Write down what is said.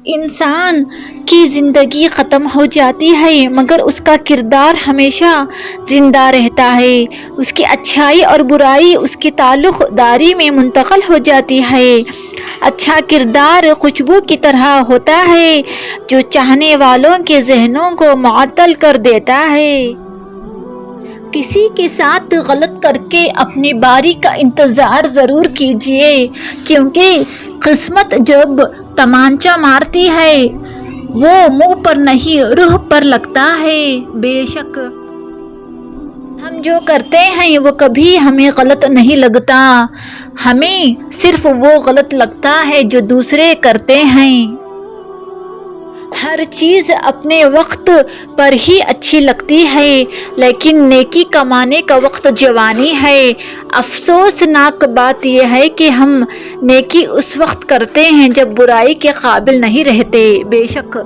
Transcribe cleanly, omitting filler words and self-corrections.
انسان کی زندگی ختم ہو جاتی ہے مگر اس کا کردار ہمیشہ زندہ رہتا ہے، اس کی اچھائی اور برائی اس کی تعلق داری میں منتقل ہو جاتی ہے۔ اچھا کردار خوشبو کی طرح ہوتا ہے جو چاہنے والوں کے ذہنوں کو معطل کر دیتا ہے۔ کسی کے ساتھ غلط کر کے اپنی باری کا انتظار ضرور کیجیے، کیونکہ قسمت جب تمانچہ مارتی ہے وہ منہ پر نہیں روح پر لگتا ہے۔ بے شک ہم جو کرتے ہیں وہ کبھی ہمیں غلط نہیں لگتا، ہمیں صرف وہ غلط لگتا ہے جو دوسرے کرتے ہیں۔ ہر چیز اپنے وقت پر ہی اچھی لگتی ہے، لیکن نیکی کمانے کا وقت جوانی ہے۔ افسوسناک بات یہ ہے کہ ہم نیکی اس وقت کرتے ہیں جب برائی کے قابل نہیں رہتے۔ بے شک